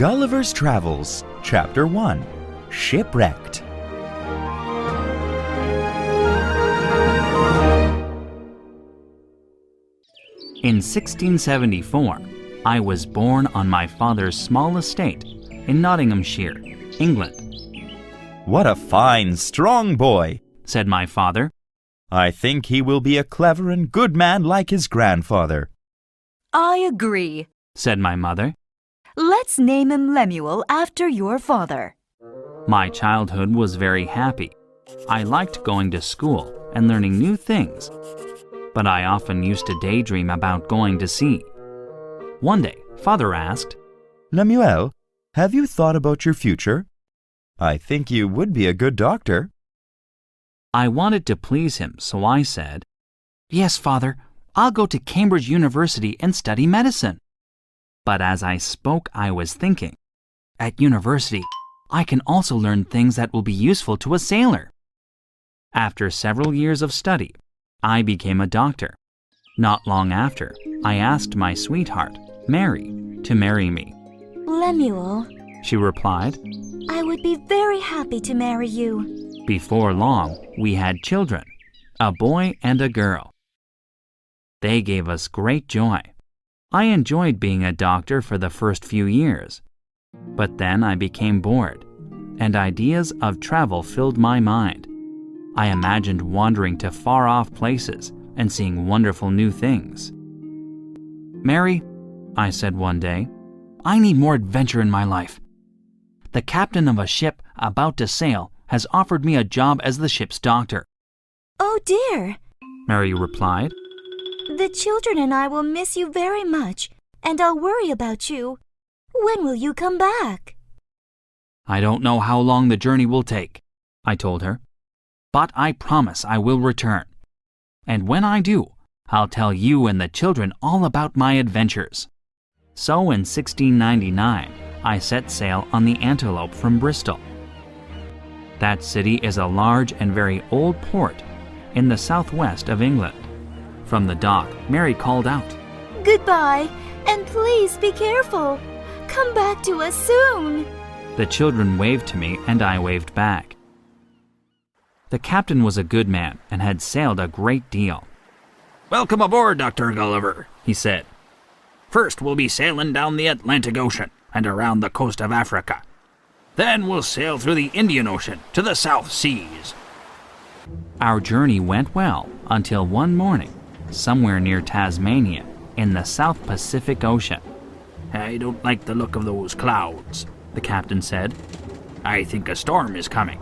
Gulliver's Travels, Chapter 1, Shipwrecked. In 1674, I was born on my father's small estate in Nottinghamshire, England. "What a fine, strong boy," said my father. "I think he will be a clever and good man like his grandfather." "I agree," said my mother. "Let's name him Lemuel after your father." My childhood was very happy. I liked going to school and learning new things, but I often used to daydream about going to sea. One day, Father asked, "Lemuel, have you thought about your future? I think you would be a good doctor." I wanted to please him, so I said, "Yes, Father, I'll go to Cambridge University and study medicine." But as I spoke, I was thinking, at university, I can also learn things that will be useful to a sailor. After several years of study, I became a doctor. Not long after, I asked my sweetheart, Mary, to marry me. "Lemuel," she replied. "I would be very happy to marry you." Before long, we had children, a boy and a girl. They gave us great joy. I enjoyed being a doctor for the first few years, but then I became bored, and ideas of travel filled my mind. I imagined wandering to far-off places and seeing wonderful new things. "Mary," I said one day, "I need more adventure in my life. The captain of a ship about to sail has offered me a job as the ship's doctor." "Oh dear," Mary replied. "the children and I will miss you very much, and I'll worry about you. When will you come back?" "I don't know how long the journey will take," I told her, "but I promise I will return. And when I do, I'll tell you and the children all about my adventures." So in 1699, I set sail on the Antelope from Bristol. That city is a large and very old port in the southwest of England. From the dock, Mary called out, "Goodbye, and please be careful. Come back to us soon." The children waved to me and I waved back. The captain was a good man and had sailed a great deal. "Welcome aboard, Dr. Gulliver," he said. "First we'll be sailing down the Atlantic Ocean and around the coast of Africa. Then we'll sail through the Indian Ocean to the South Seas." Our journey went well until one morning, somewhere near Tasmania, in the South Pacific Ocean. "I don't like the look of those clouds," the captain said. "I think a storm is coming."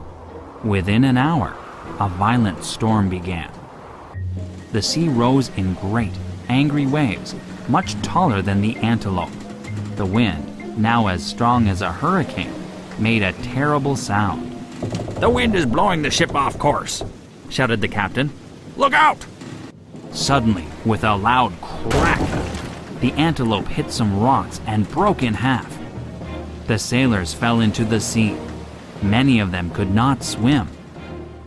Within an hour, a violent storm began. The sea rose in great, angry waves, much taller than the Antelope. The wind, now as strong as a hurricane, made a terrible sound. "The wind is blowing the ship off course," shouted the captain. "Look out!" Suddenly, with a loud crack, the Antelope hit some rocks and broke in half. The sailors fell into the sea. Many of them could not swim.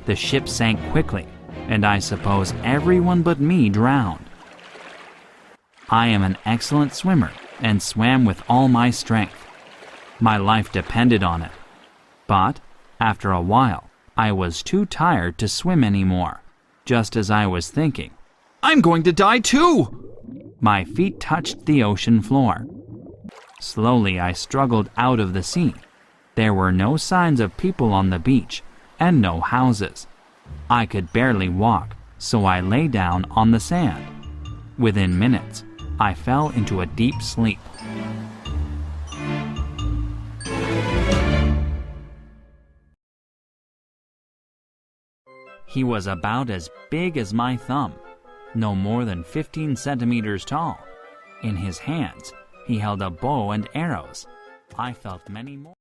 The ship sank quickly, and I suppose everyone but me drowned. I am an excellent swimmer and swam with all my strength. My life depended on it. But, after a while, I was too tired to swim anymore. Just as I was thinking, "I'm going to die too!" my feet touched the ocean floor. Slowly I struggled out of the sea. There were no signs of people on the beach and no houses. I could barely walk, so I lay down on the sand. Within minutes, I fell into a deep sleep. He was about as big as my thumb, no more than 15 centimeters tall. In his hands, he held a bow and arrows. I felt many more.